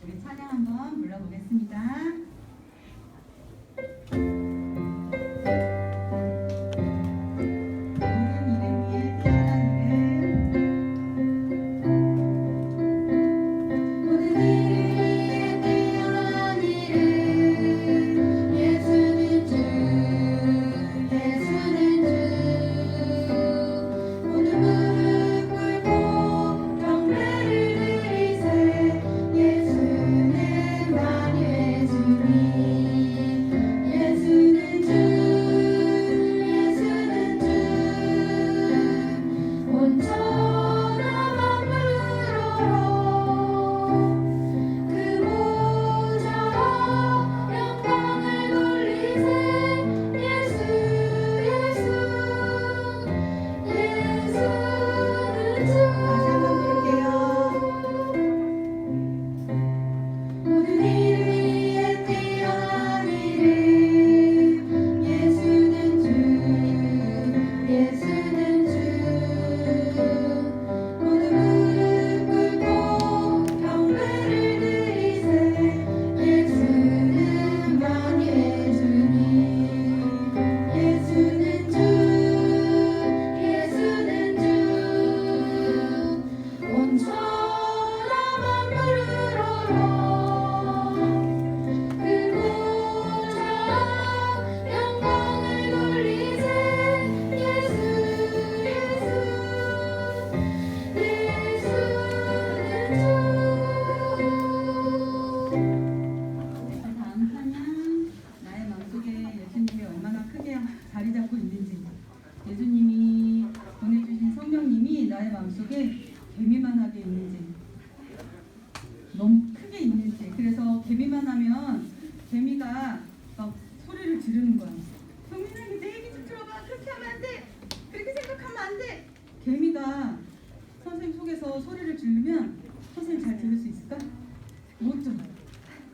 우리 찬양 한번 불러보겠습니다. 예수님이 보내주신 성령님이 나의 마음속에 개미만 하게 있는지, 너무 크게 있는지. 그래서 개미만 하면 개미가 막 소리를 지르는 거야. 경민아, 내 얘기 좀 들어봐. 그렇게 하면 안 돼. 그렇게 생각하면 안 돼. 개미가 선생님 속에서 소리를 지르면 선생님 잘 들을 수 있을까? 못 들어.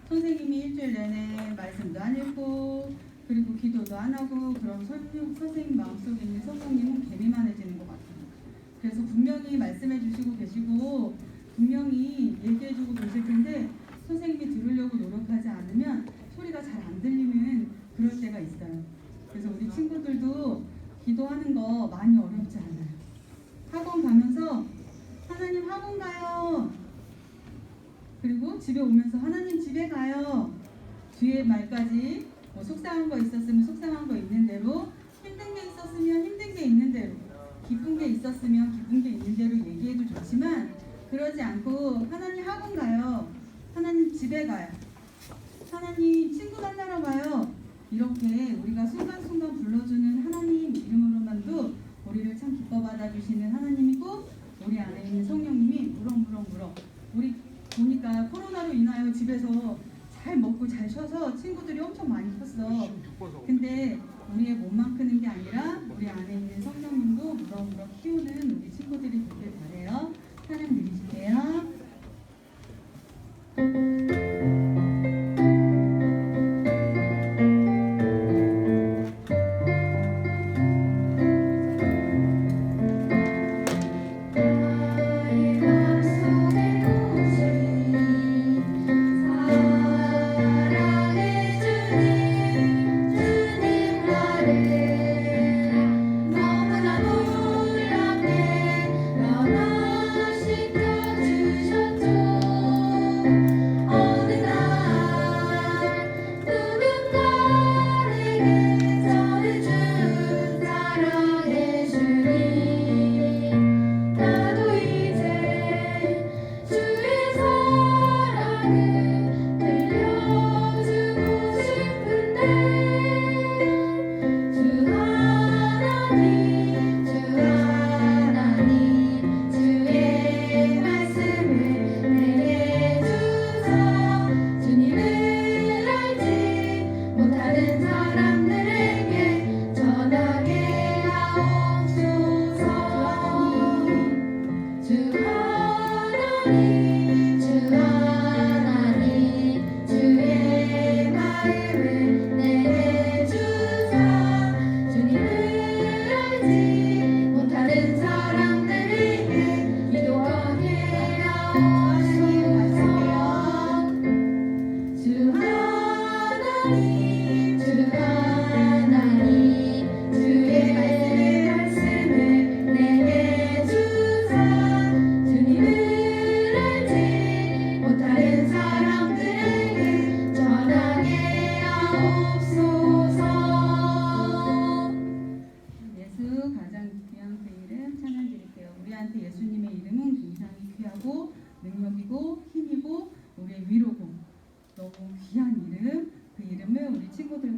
선생님이 일주일 내내 말씀도 안 읽고 그리고 기도도 안 하고 그런 선생님 마음속에 있는 성령님은 개미만해지는 것 같아요. 그래서 분명히 말씀해 주시고 계시고 분명히 얘기해 주고 계실 텐데 선생님이 들으려고 노력하지 않으면 소리가 잘 안 들리는 그럴 때가 있어요. 그래서 우리 친구들도 기도하는 거 많이 어렵지 않아요. 학원 가면서 하나님 학원 가요. 그리고 집에 오면서 하나님 집에 가요. 뒤에 말까지 뭐 속상한 거 있었으면 속상한 거 있는 대로, 힘든 게 있었으면 힘든 게 있는 대로, 기쁜 게 있었으면 기쁜 게 있는 대로 얘기해도 좋지만 그러지 않고 하나님 학원 가요. 하나님 집에 가요. 하나님 친구 만나러 가요. 이렇게 우리가 순간순간 불러주는 하나님 이름으로만도 우리를 참 기뻐 받아주시는 하나님이고 우리 안에 있는 성령님이 무럭무럭 우리 보니까 코로나로 인하여 집에서 잘 먹고 잘 쉬어서 친구들이 엄청 많이 컸어. 근데 우리의 몸만 크는 게 아니라 우리 안에 있는 성령님도 무럭무럭 키우는 우리 친구들이 되길 바래요. 하나님 드리실게요.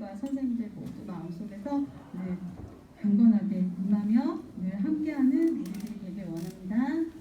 목사님과 선생님들 모두 마음속에서 늘 강건하게 임하며 늘 함께하는 우리들이 되길 원합니다.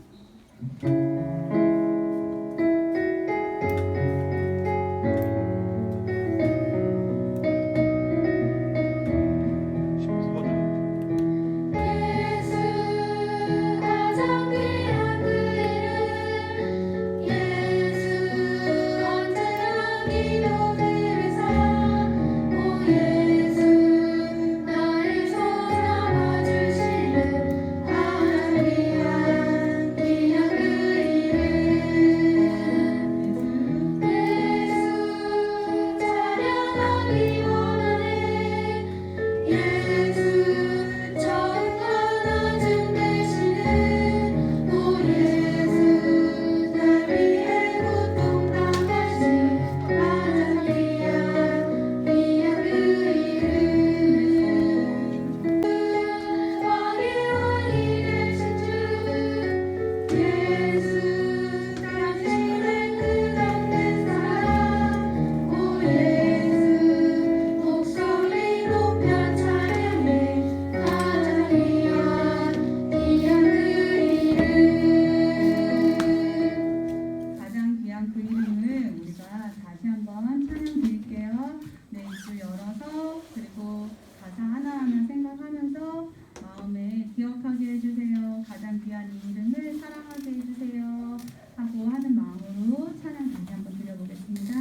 기억하게 해주세요. 가장 귀한 이 이름을 사랑하게 해주세요. 하고 하는 마음으로 찬양 다시 한번 드려보겠습니다.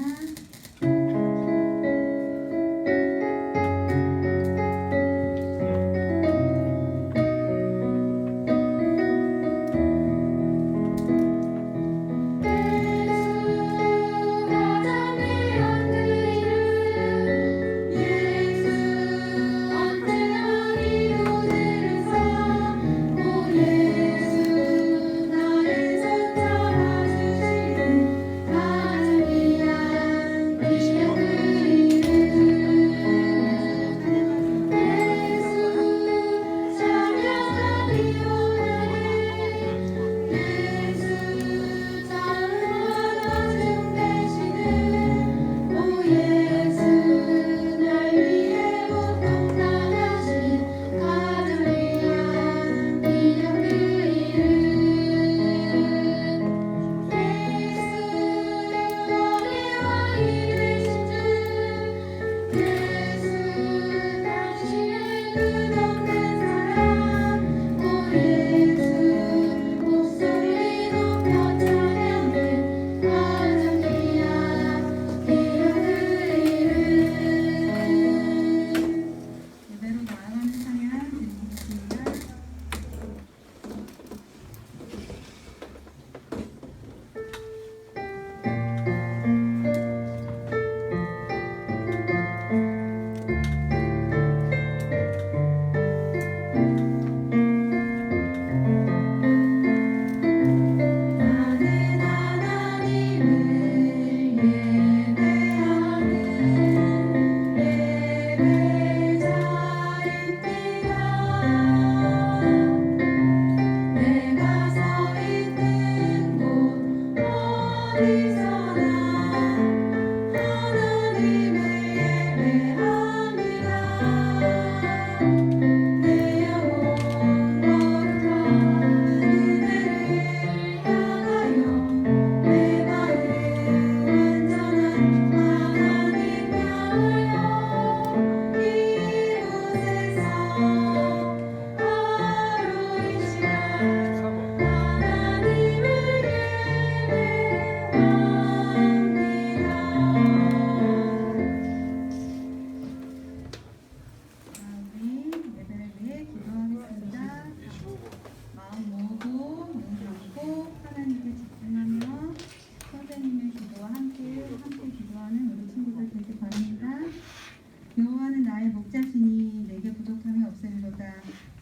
여호와는 나의 목자시니 내게 부족함이 없으리로다.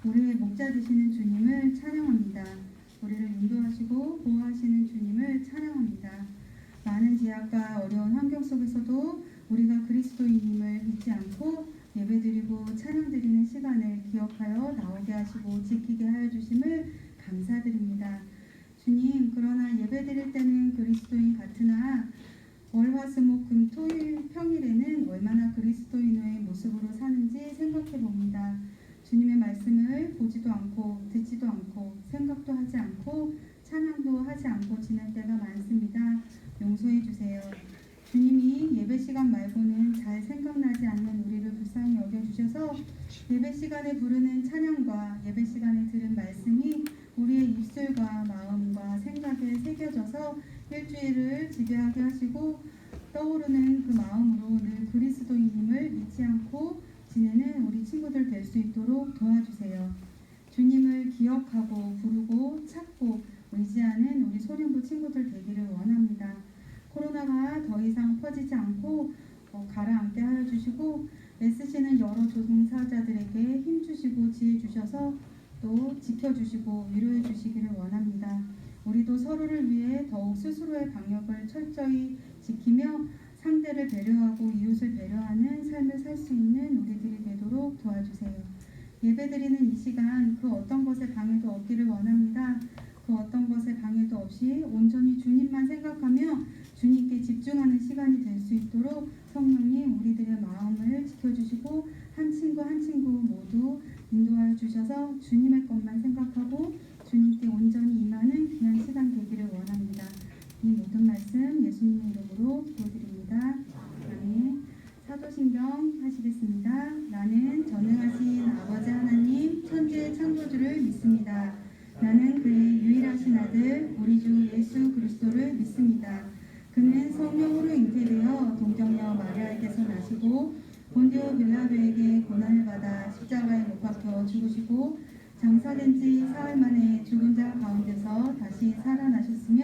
우리의 목자 되시는 주님을 찬양합니다. 우리를 인도하시고 보호하시는 주님을 찬양합니다. 많은 제약과 어려운 환경 속에서도 우리가 그리스도인임을 잊지 않고 예배드리고 찬양드리는 시간을 기억하여 나오게 하시고 지키게 하여 주심을 감사드립니다. 주님, 그러나 예배드릴 때는 그리스도인 같으나 월화수목금 토일 평일에는 얼마나 그리스도인의 모습 모습으로 사는지 생각해 봅니다. 주님의 말씀을 보지도 않고 듣지도 않고 생각도 하지 않고 찬양도 하지 않고 지낼 때가 많습니다. 용서해 주세요. 주님이 예배 시간 말고는 잘 생각나지 않는 우리를 불쌍히 여겨주셔서 예배 시간에 부르는 찬양과 예배 시간에 들은 말씀이 우리의 입술과 마음과 생각에 새겨져서 일주일을 지배하게 하시고 떠오르는 그 마음으로 늘 그리스도인임을 잊지 않고 지내는 우리 친구들 될 수 있도록 도와주세요. 주님을 기억하고 부르고 찾고 의지하는 우리 소년부 친구들 되기를 원합니다. 코로나가 더 이상 퍼지지 않고 가라앉게 하여 주시고 애쓰시는 여러 조종사자들에게 힘주시고 지혜 주셔서 또 지켜주시고 위로해 주시기를 원합니다. 우리도 서로를 위해 더욱 스스로의 방역을 철저히 지키며 상대를 배려하고 이웃을 배려하는 삶을 살 수 있는 우리들이 되도록 도와주세요. 예배드리는 이 시간 그 어떤 것에 방해도 없기를 원합니다. 그 어떤 것에 방해도 없이 온전히 주님만 생각하며 주님께 집중하는 시간이 될 수 있도록 성령님 우리들의 마음을 지켜주시고 한 친구 한 친구 모두 인도하여 주셔서 주님의 것만 생각하고 주님께 온전히 임하는 귀한 시간 되기를 원합니다. 이 모든 말씀 예수님의 이름으로 기도드립니다. 아멘. 사도신경 하시겠습니다. 나는 전능하신 아버지 하나님 천지의 창조주를 믿습니다. 나는 그의 유일하신 아들 우리 주 예수 그리스도를 믿습니다. 그는 성령으로 잉태되어 동정녀 마리아에게서 나시고 본디오 빌라도에게 고난을 받아 십자가에 못 박혀 죽으시고 장사된 지 사흘 만에 죽은 자 가운데서 다시 살아나셨으며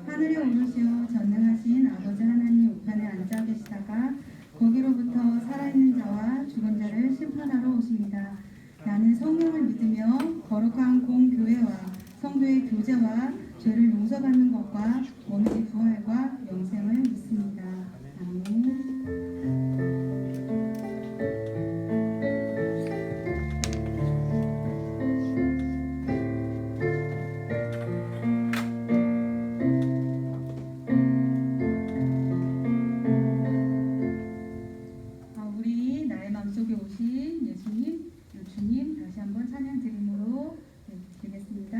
하늘에 오르시어 전능하신 아버지 하나님 우편에 앉아 계시다가 거기로부터 살아있는 자와 죽은 자를 심판하러 오십니다. 나는 성령을 믿으며 거룩한 공교회와 성도의 교제와 죄를 용서받는 것과 몸의 부활과 영생을 믿습니다. 아멘. 우리 나의 마음속에 오신 예수님, 주님 다시 한번 찬양 드림으로 드리겠습니다.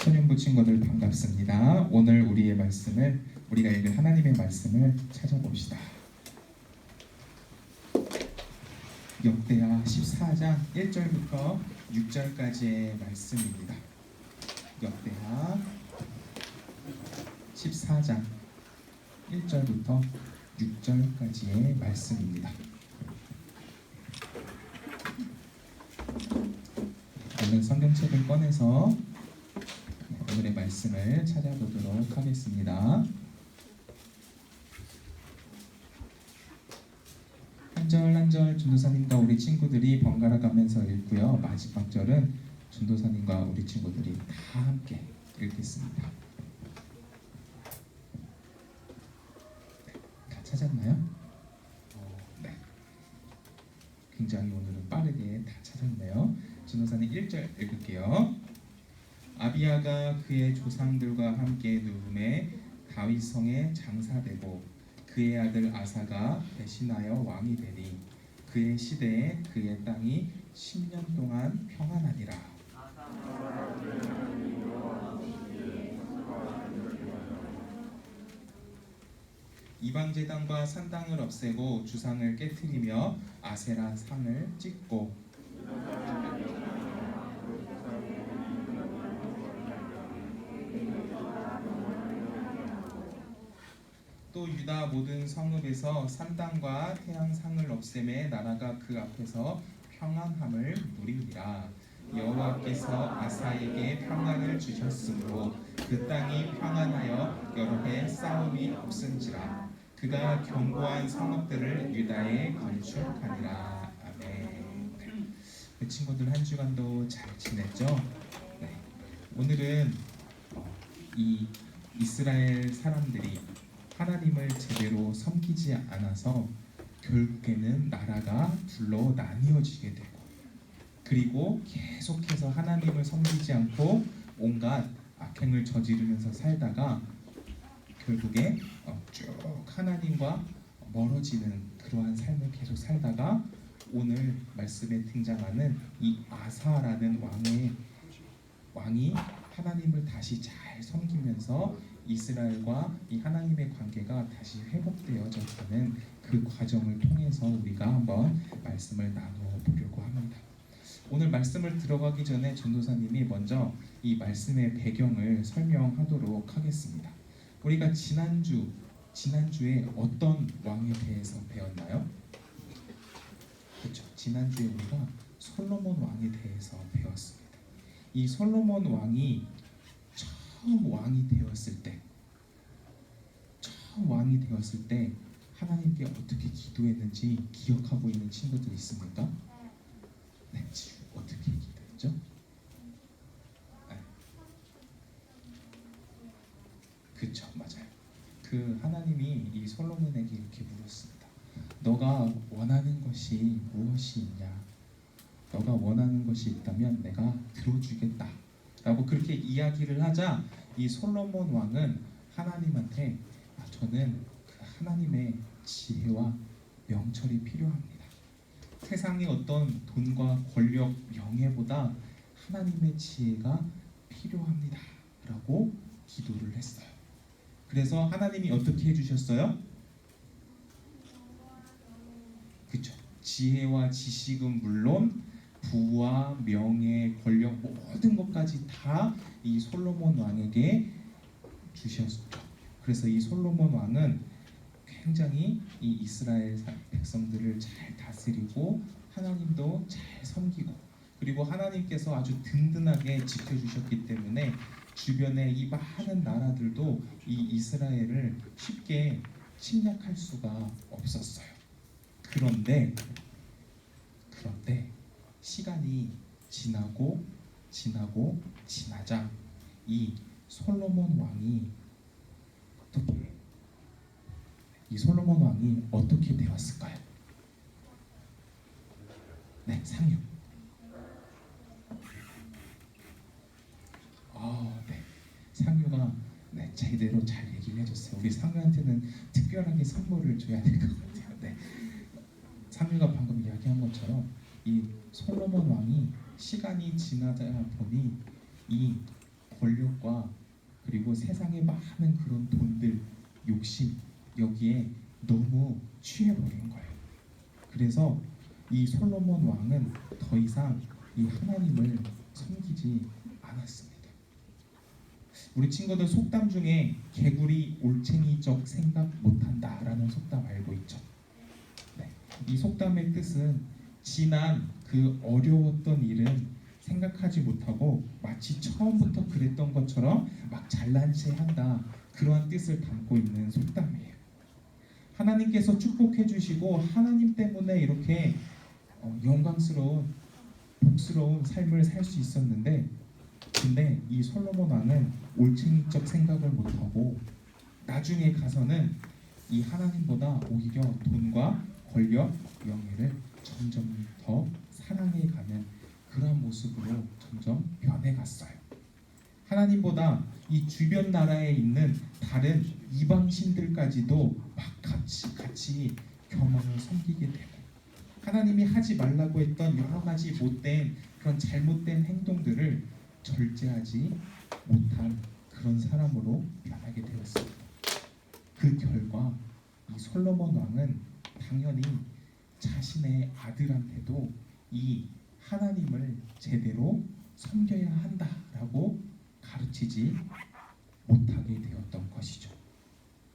소년부 친구들 반갑습니다. 오늘 우리의 말씀을 우리가 읽은 하나님의 말씀을 찾아봅시다. 역대하 14장 1절부터 6절까지의 말씀입니다. 역대하 14장 1절부터 6절까지의 말씀입니다. 오늘 성경책을 꺼내서 오늘의 말씀을 찾아보도록 하겠습니다. 한 절 한 한 절 전도사님과 우리 친구들이 번갈아 가면서 읽고요. 마지막 절은 전도사님과 우리 친구들이 다 함께 읽겠습니다. 다 찾았나요? 네. 굉장히 오늘은 빠르게 다 찾았네요. 전도사님 1절 읽을게요. 아비야가 그의 조상들과 함께 누움에 다윗성에 장사되고 그의 아들 아사가 대신하여 왕이 되니 그의 시대에 그의 땅이 10년 동안 평안하니라. 이방제단과 산당을 없애고 주상을 깨뜨리며 아세라 상을 찢고 또 유다 모든 성읍에서 산당과 태양상을 없애매 나라가 그 앞에서 평안함을 누리니라. 여호와께서 아사에게 평안을 주셨으므로 그 땅이 평안하여 여러 해 싸움이 없은지라. 그가 견고한 성읍들을 유다에 건축하니라. 아멘. 네, 친구들 한 주간도 잘 지냈죠? 네. 오늘은 이 이스라엘 사람들이 하나님을 제대로 섬기지 않아서 결국에는 나라가 둘로 나뉘어지게 되고, 그리고 계속해서 하나님을 섬기지 않고 온갖 악행을 저지르면서 살다가 결국에 쭉 하나님과 멀어지는 그러한 삶을 계속 살다가 오늘 말씀에 등장하는 이 아사라는 왕이 하나님을 다시 잘 섬기면서 이스라엘과 이 하나님의 관계가 다시 회복되어져 가는 그 과정을 통해서 우리가 한번 말씀을 나누어 보려고 합니다. 오늘 말씀을 들어가기 전에 전도사님이 먼저 이 말씀의 배경을 설명하도록 하겠습니다. 우리가 지난주에 어떤 왕에 대해서 배웠나요? 그렇죠. 지난주에 우리가 솔로몬 왕에 대해서 배웠습니다. 이 솔로몬 왕이 처음 왕이 되었을 때 하나님께 어떻게 기도했는지 기억하고 있는 친구들 있습니까? 네, 어떻게 기도했죠? 네. 그쵸, 맞아요. 그 하나님이 이 솔로몬에게 이렇게 물었습니다. 너가 원하는 것이 무엇이 있냐? 너가 원하는 것이 있다면 내가 들어주겠다 라고 그렇게 이야기를 하자 이 솔로몬 왕은 하나님한테 저는 그 하나님의 지혜와 명철이 필요합니다. 세상의 어떤 돈과 권력, 명예보다 하나님의 지혜가 필요합니다 라고 기도를 했어요. 그래서 하나님이 어떻게 해주셨어요? 그쵸. 지혜와 지식은 물론 부와 명예, 권력 모든 것까지 다 이 솔로몬 왕에게 주셨죠. 그래서 이 솔로몬 왕은 굉장히 이 이스라엘 백성들을 잘 다스리고 하나님도 잘 섬기고, 그리고 하나님께서 아주 든든하게 지켜주셨기 때문에 주변의 이 많은 나라들도 이 이스라엘을 쉽게 침략할 수가 없었어요. 그런데 시간이 지나자 이 솔로몬 왕이 어떻게 되었을까요? 네, 상류. 네, 상류가 제대로 잘 얘기를 해줬어요. 우리 상류한테는 특별하게 선물을 줘야 될 것 같아요. 네, 상류가 방금 이야기한 것처럼 이 솔로몬 왕이 시간이 지나다 보니 이 권력과 그리고 세상의 많은 그런 돈들, 욕심 여기에 너무 취해버린 거예요. 그래서 이 솔로몬 왕은 더 이상 이 하나님을 섬기지 않았습니다. 우리 친구들 속담 중에 개구리 올챙이적 생각 못한다라는 속담 알고 있죠? 네. 이 속담의 뜻은 지난 그 어려웠던 일은 생각하지 못하고 마치 처음부터 그랬던 것처럼 막 잘난 체 한다, 그러한 뜻을 담고 있는 속담이에요. 하나님께서 축복해 주시고 하나님 때문에 이렇게 영광스러운 복스러운 삶을 살 수 있었는데, 근데 이 솔로몬 왕은 올챙이적 생각을 못하고 나중에 가서는 이 하나님보다 오히려 돈과 권력, 명예를 점점 더 사랑해가는 그런 모습으로 점점 변해갔어요. 하나님보다 이 주변 나라에 있는 다른 이방 신들까지도 막 같이 겸허를 섬기게 되고, 하나님이 하지 말라고 했던 여러 가지 못된 그런 잘못된 행동들을 절제하지 못한 그런 사람으로 변하게 되었습니다. 그 결과 이 솔로몬 왕은 당연히 자신의 아들한테도 이 하나님을 제대로 섬겨야 한다라고 가르치지 못하게 되었던 것이죠.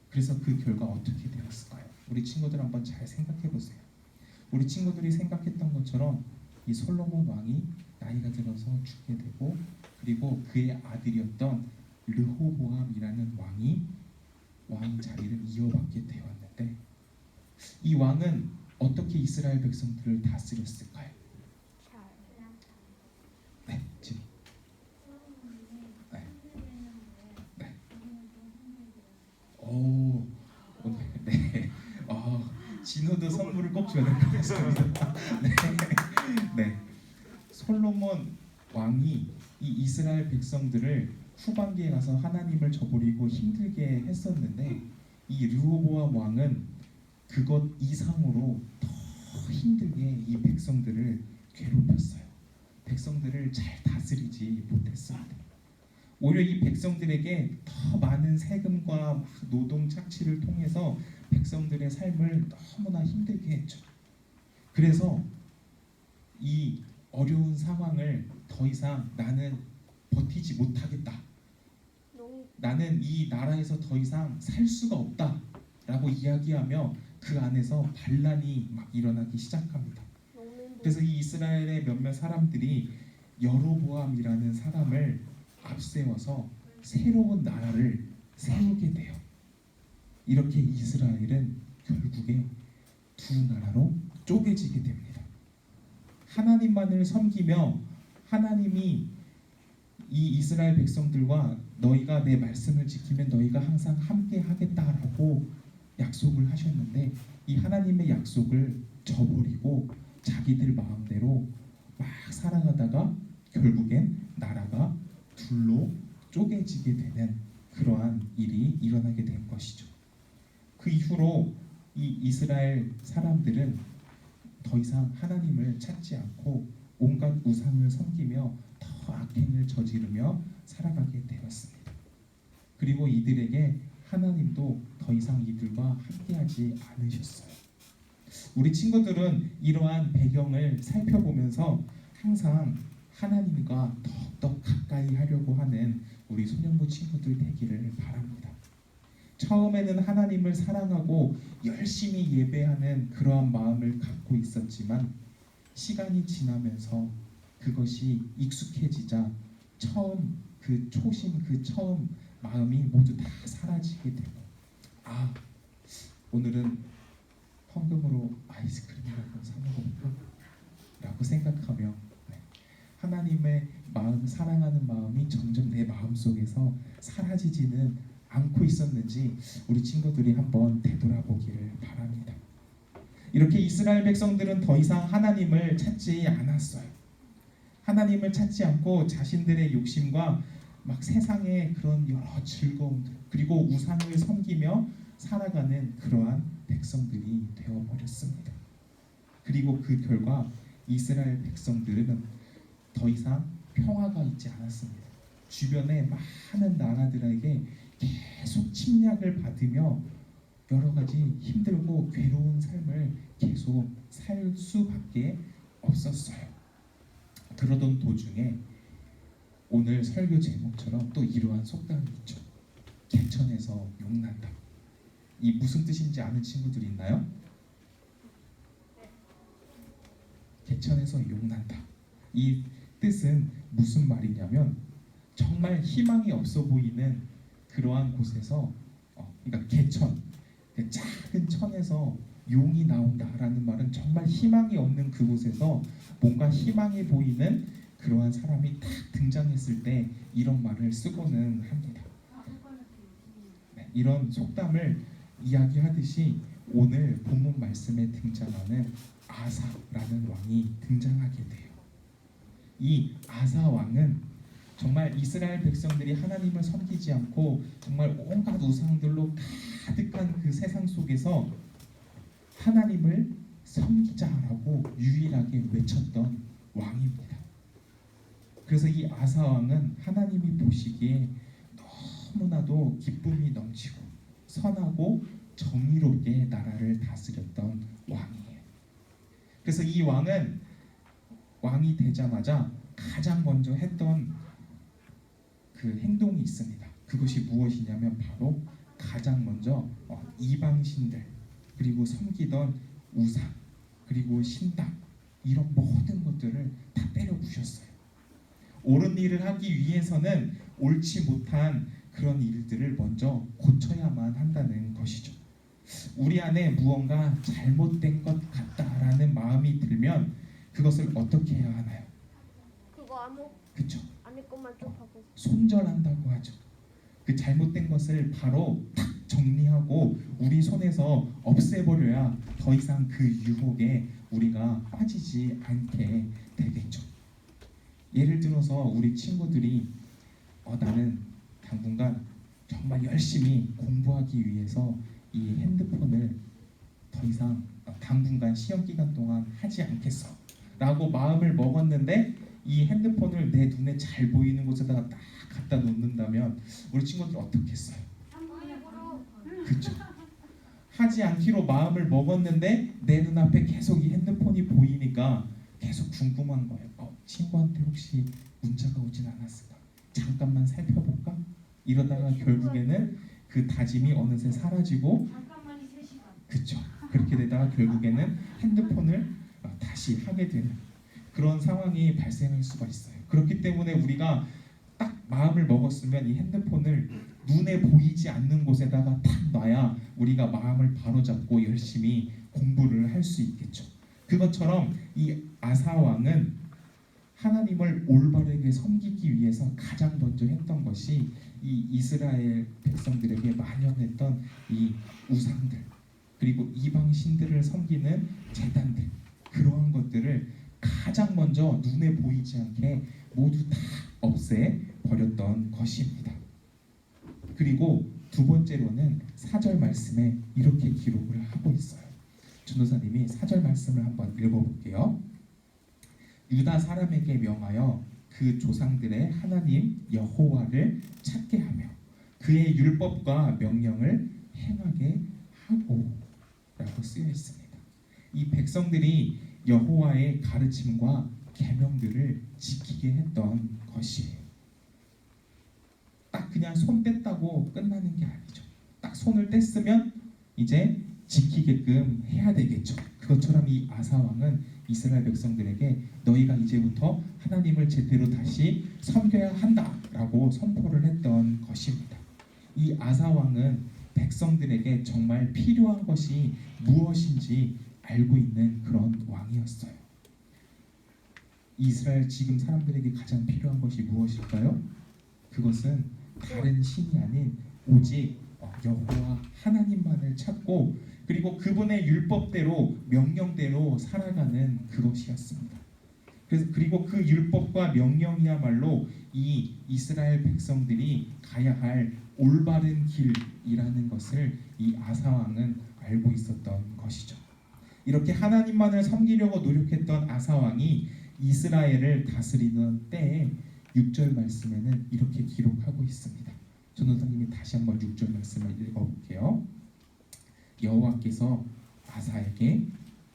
그래서 그 결과 어떻게 되었을까요? 우리 친구들 한번 잘 생각해 보세요. 우리 친구들이 생각했던 것처럼 이 솔로몬 왕이 나이가 들어서 죽게 되고, 그리고 그의 아들이었던 르호보암이라는 왕이 왕 자리를 이어받게 되었는데, 이 왕은 어떻게 이스라엘 백성들을 다스렸을까요? 네, 지금. 네. 네. 오, 오늘 네. 진호도 선물을 꼭 줘야 될 것 같습니다. 네. 네. 솔로몬 왕이 이 이스라엘 백성들을 후반기에 가서 하나님을 저버리고 힘들게 했었는데, 이 르호보암 왕은 그것 이상으로 더 힘들게 이 백성들을 괴롭혔어요. 백성들을 잘 다스리지 못했습니다. 오히려 이 백성들에게 더 많은 세금과 노동 착취를 통해서 백성들의 삶을 너무나 힘들게 했죠. 그래서 이 어려운 상황을 더 이상 나는 버티지 못하겠다, 나는 이 나라에서 더 이상 살 수가 없다라고 이야기하며 그 안에서 반란이 막 일어나기 시작합니다. 그래서 이 이스라엘의 몇몇 사람들이 여로보암이라는 사람을 앞세워서 새로운 나라를 세우게 돼요. 이렇게 이스라엘은 결국에 두 나라로 쪼개지게 됩니다. 하나님만을 섬기며 하나님이 이 이스라엘 백성들과 너희가 내 말씀을 지키면 너희가 항상 함께 하겠다라고 약속을 하셨는데, 이 하나님의 약속을 저버리고 자기들 마음대로 막 살아가다가 결국엔 나라가 둘로 쪼개지게 되는 그러한 일이 일어나게 된 것이죠. 그 이후로 이 이스라엘 사람들은 더 이상 하나님을 찾지 않고 온갖 우상을 섬기며 더 악행을 저지르며 살아가게 되었습니다. 그리고 이들에게 하나님도 더 이상 이들과 함께하지 않으셨어요. 우리 친구들은 이러한 배경을 살펴보면서 항상 하나님과 더욱더 가까이 하려고 하는 우리 소년부 친구들 되기를 바랍니다. 처음에는 하나님을 사랑하고 열심히 예배하는 그러한 마음을 갖고 있었지만, 시간이 지나면서 그것이 익숙해지자 처음 그 초심, 그 처음 마음이 모두 다 사라지게 되고, 오늘은 헌금으로 아이스크림이라도 사 먹어볼까? 라고 생각하며 하나님의 마음, 사랑하는 마음이 점점 내 마음속에서 사라지지는 않고 있었는지 우리 친구들이 한번 되돌아보기를 바랍니다. 이렇게 이스라엘 백성들은 더 이상 하나님을 찾지 않았어요. 하나님을 찾지 않고 자신들의 욕심과 막 세상의 그런 여러 즐거움들, 그리고 우상을 섬기며 살아가는 그러한 백성들이 되어버렸습니다. 그리고 그 결과 이스라엘 백성들은 더 이상 평화가 있지 않았습니다. 주변의 많은 나라들에게 계속 침략을 받으며 여러 가지 힘들고 괴로운 삶을 계속 살 수밖에 없었어요. 그러던 도중에 오늘 설교 제목처럼 또 이러한 속담이 있죠. 개천에서 용난다. 이 무슨 뜻인지 아는 친구들이 있나요? 개천에서 용난다. 이 뜻은 무슨 말이냐면, 정말 희망이 없어 보이는 그러한 곳에서, 그러니까 개천, 그 작은 천에서 용이 나온다라는 말은 정말 희망이 없는 그곳에서 뭔가 희망이 보이는 그러한 사람이 딱 등장했을 때 이런 말을 쓰고는 합니다. 네, 이런 속담을 이야기하듯이 오늘 본문 말씀에 등장하는 아사라는 왕이 등장하게 돼요. 이 아사 왕은 정말 이스라엘 백성들이 하나님을 섬기지 않고 정말 온갖 우상들로 가득한 그 세상 속에서 하나님을 섬기자라고 유일하게 외쳤던 왕입니다. 그래서 이 아사 왕은 하나님이 보시기에 너무나도 기쁨이 넘치고 선하고 정의롭게 나라를 다스렸던 왕이에요. 그래서 이 왕은 왕이 되자마자 가장 먼저 했던 그 행동이 있습니다. 그것이 무엇이냐면 바로 가장 먼저 이방신들 그리고 섬기던 우상 그리고 신당 이런 모든 것들을 다 때려 부셨어요. 옳은 일을 하기 위해서는 옳지 못한 그런 일들을 먼저 고쳐야만 한다는 것이죠. 우리 안에 무언가 잘못된 것 같다라는 마음이 들면 그것을 어떻게 해야 하나요? 그거 그렇죠. 안에 것만 좀 하고. 손절한다고 하죠. 그 잘못된 것을 바로 탁 정리하고 우리 손에서 없애버려야 더 이상 그 유혹에 우리가 빠지지 않게 되겠죠. 예를 들어서 우리 친구들이 나는 당분간 정말 열심히 공부하기 위해서 이 핸드폰을 더 이상 당분간 시험 기간 동안 하지 않겠어 라고 마음을 먹었는데 이 핸드폰을 내 눈에 잘 보이는 곳에다가 딱 갖다 놓는다면 우리 친구들 어떻게 했어요? 그렇죠. 하지 않기로 마음을 먹었는데 내 눈앞에 계속 이 핸드폰이 보이니까 계속 궁금한 거예요. 친구한테 혹시 문자가 오진 않았을까? 잠깐만 살펴볼까? 이러다가 결국에는 그 다짐이 어느새 사라지고 그렇죠. 그렇게 되다가 결국에는 핸드폰을 다시 하게 되는 그런 상황이 발생할 수가 있어요. 그렇기 때문에 우리가 딱 마음을 먹었으면 이 핸드폰을 눈에 보이지 않는 곳에다가 딱 놔야 우리가 마음을 바로잡고 열심히 공부를 할 수 있겠죠. 그것처럼 이 아사 왕은 하나님을 올바르게 섬기기 위해서 가장 먼저 했던 것이 이 이스라엘 백성들에게 만연했던 이 우상들 그리고 이방 신들을 섬기는 제단들 그러한 것들을 가장 먼저 눈에 보이지 않게 모두 다 없애 버렸던 것입니다. 그리고 두 번째로는 4절 말씀에 이렇게 기록을 하고 있어요. 전도사님이 4절 말씀을 한번 읽어볼게요. 유다 사람에게 명하여 그 조상들의 하나님 여호와를 찾게 하며 그의 율법과 명령을 행하게 하고 라고 쓰여 있습니다. 이 백성들이 여호와의 가르침과 계명들을 지키게 했던 것이에요. 딱 그냥 손 뗐다고 끝나는 게 아니죠. 딱 손을 뗐으면 이제 지키게끔 해야 되겠죠. 그것처럼 이 아사 왕은 이스라엘 백성들에게 너희가 이제부터 하나님을 제대로 다시 섬겨야 한다라고 선포를 했던 것입니다. 이 아사 왕은 백성들에게 정말 필요한 것이 무엇인지 알고 있는 그런 왕이었어요. 이스라엘 지금 사람들에게 가장 필요한 것이 무엇일까요? 그것은 다른 신이 아닌 오직 여호와 하나님만을 찾고 그리고 그분의 율법대로 명령대로 살아가는 그것이었습니다. 그리고 그 율법과 명령이야말로 이 이스라엘 백성들이 가야 할 올바른 길이라는 것을 이 아사 왕은 알고 있었던 것이죠. 이렇게 하나님만을 섬기려고 노력했던 아사 왕이 이스라엘을 다스리던 때에 6절 말씀에는 이렇게 기록하고 있습니다. 전도사님이 다시 한번 6절 말씀을 읽어볼게요. 여호와께서 아사에게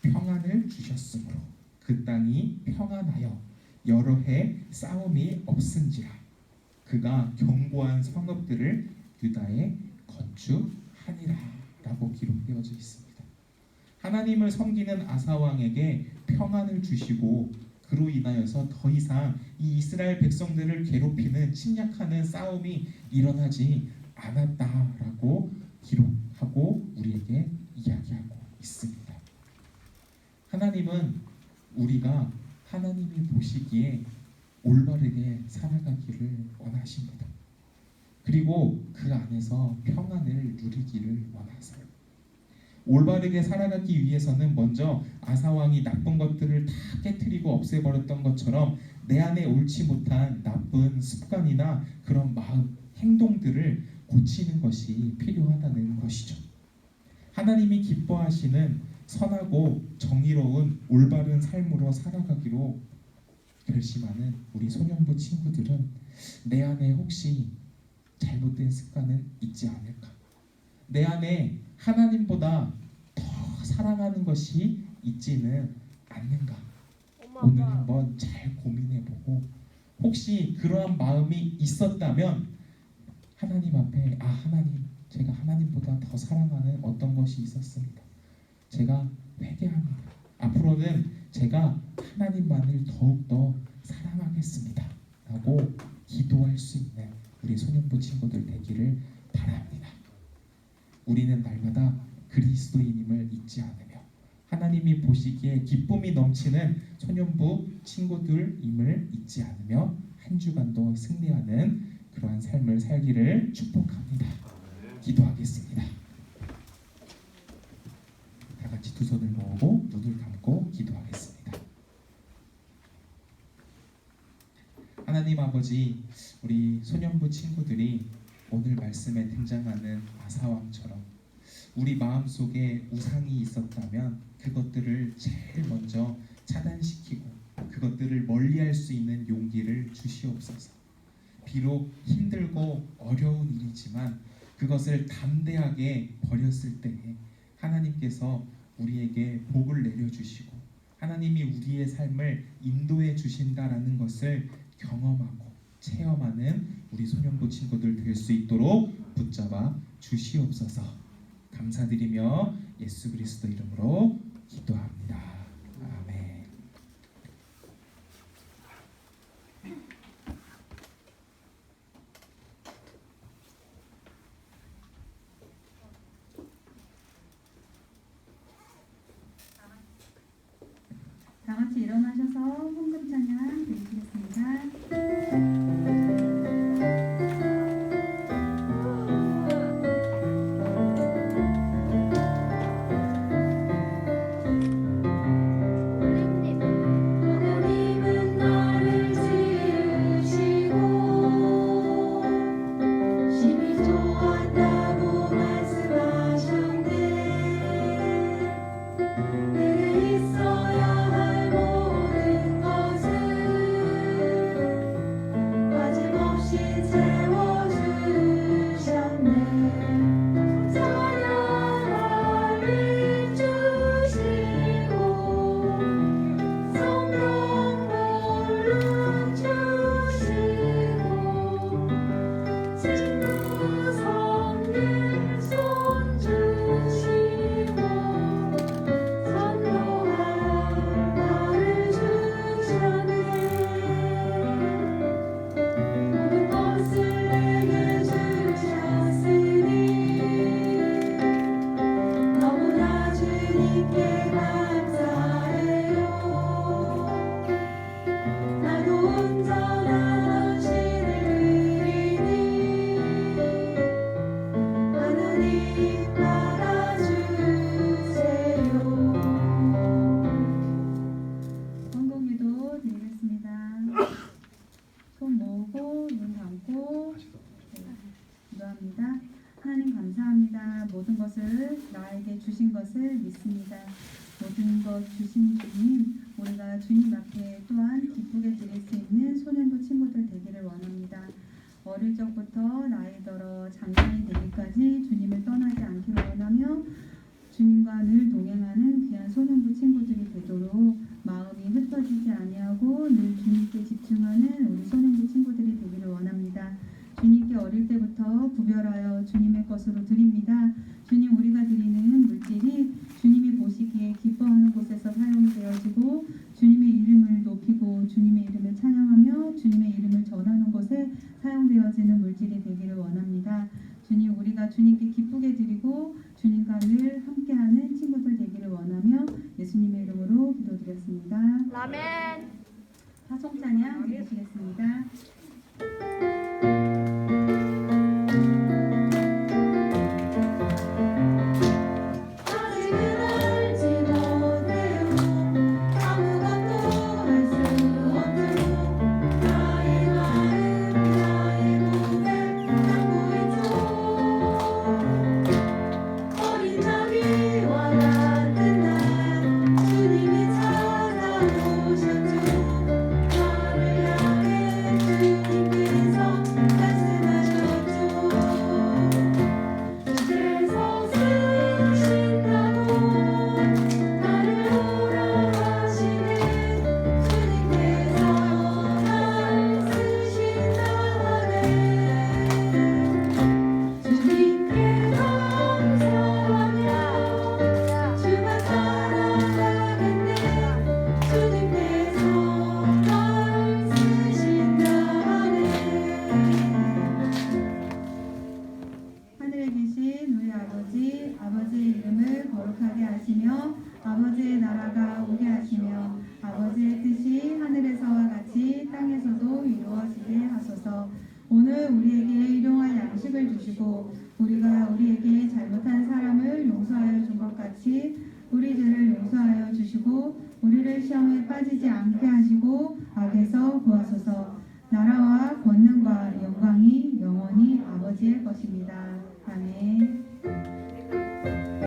평안을 주셨으므로 그 땅이 평안하여 여러 해 싸움이 없은지라 그가 견고한 성읍들을 유다에 건축하니라 라고 기록되어져 있습니다. 하나님을 섬기는 아사 왕에게 평안을 주시고 그로 인하여서 더 이상 이 이스라엘 백성들을 괴롭히는 침략하는 싸움이 일어나지 않았다라고 기록하고 우리에게 이야기하고 있습니다. 하나님은 우리가 하나님이 보시기에 올바르게 살아가기를 원하십니다. 그리고 그 안에서 평안을 누리기를 원하세요. 올바르게 살아가기 위해서는 먼저 아사왕이 나쁜 것들을 다 깨트리고 없애버렸던 것처럼 내 안에 옳지 못한 나쁜 습관이나 그런 마음, 행동들을 고치는 것이 필요하다는 것이죠. 하나님이 기뻐하시는 선하고 정의로운 올바른 삶으로 살아가기로 결심하는 우리 소년부 친구들은 내 안에 혹시 잘못된 습관은 있지 않을까? 내 안에 하나님보다 더 사랑하는 것이 있지는 않는가? 엄마 오늘 아빠 한번 잘 고민해보고 혹시 그러한 마음이 있었다면 하나님 앞에 하나님, 제가 하나님보다 더 사랑하는 어떤 것이 있었습니다. 제가 회개합니다. 앞으로는 제가 하나님만을 더욱더 사랑하겠습니다 라고 기도할 수 있는 우리 소년부 친구들 되기를 바랍니다. 우리는 날마다 그리스도인임을 잊지 않으며 하나님이 보시기에 기쁨이 넘치는 소년부 친구들임을 잊지 않으며 한 주간도 승리하는 그러한 삶을 살기를 축복합니다. 기도하겠습니다. 다 같이 두 손을 모으고 눈을 감고 기도하겠습니다. 하나님 아버지, 우리 소년부 친구들이 오늘 말씀에 등장하는 아사왕처럼 우리 마음속에 우상이 있었다면 그것들을 제일 먼저 차단시키고 그것들을 멀리할 수 있는 용기를 주시옵소서. 비록 힘들고 어려운 일이지만 그것을 담대하게 버렸을 때에 하나님께서 우리에게 복을 내려주시고 하나님이 우리의 삶을 인도해 주신다라는 것을 경험하고 체험하는 우리 소년부 친구들 될 수 있도록 붙잡아 주시옵소서. 감사드리며 예수 그리스도 이름으로 기도합니다. 아멘. 다 같이 일어나셔서 헌금 찬양 드리겠습니다. 올림님 하나님은 나를 지으시고 심히 좋았다고 말씀하셨네. 내게 있어야 할 모든 것을 빠짐없이 채워주셨네. 찬양을 입주시고 성령 물을 주시고 진노 성길 손 주시고 선로한 나를 주셨네. 모든 것을 내게 주셨으니 너무나 주님께 감사해요. 나도 온전한 헌신을 드리니 하나님 받아주세요. 헌금기도 드리겠습니다. 손 모으고 눈 감고 기도합니다. 하나님 감사합니다. 모든 것을 나에게 주신 것을 믿습니다. 모든 것 주신 주님, 우리가 주님 앞에 또한 기쁘게 드릴 수 있는 소년부 친구들 되기를 원합니다. 어릴 적부터 나이 들어 장년이 되기까지 주님을 떠나지 않기를 원하며 주님과 늘 동행하는 귀한 소년부 친구들이 되도록 마음이 흩어지지 아니하고 늘 주님께 집중하는 우리 소년부 친구들이 되기를 원합니다. 주님께 어릴 때부터 구별하여 주님의 것으로 드립니다. 주님, 우리가 드리는 물질이 주님이 보시기에 기뻐하는 곳에서 사용되어지고 주님의 이름을 높이고 주님의 이름을 찬양하며 주님의 이름을 전하는 곳에 사용되어지는 물질이 되기를 원합니다. 주님, 우리가 주님께 기쁘게 드리고 라멘. 화송 찬양 드리시겠습니다. 아직은 알지 못해요 아무것도 할 수 없도록 나의 마음 나의 고백 담고 있죠 어린 나비와 같은 날 주님이 찾아오셨죠 나를 향해 주님께서 말씀하셨죠 주께서 쓰신다고 나를 오라 하시네 주님께서 나를 쓰신다네 주님께 감사하며 주만 따라가겠네 주님께서 나를 쓰신다네 하늘에 계신 우리 아버지, 아버지의 이름을 거룩하게 하시며 아버지의 나라가 오게 하시며 아버지의 뜻이 하늘에서와 같이 땅에서도 이루어지게 하소서. 오늘 우리에게 일용할 양식을 주시고 우리가 우리에게 잘못한 사람을 용서하여 준 것 같이 우리 죄를 용서하여 주시고 우리를 시험에 빠지지 않게 하시고 악에서 구하소서. 나라와 권능과 영광이 영원히 아버지의 것입니다.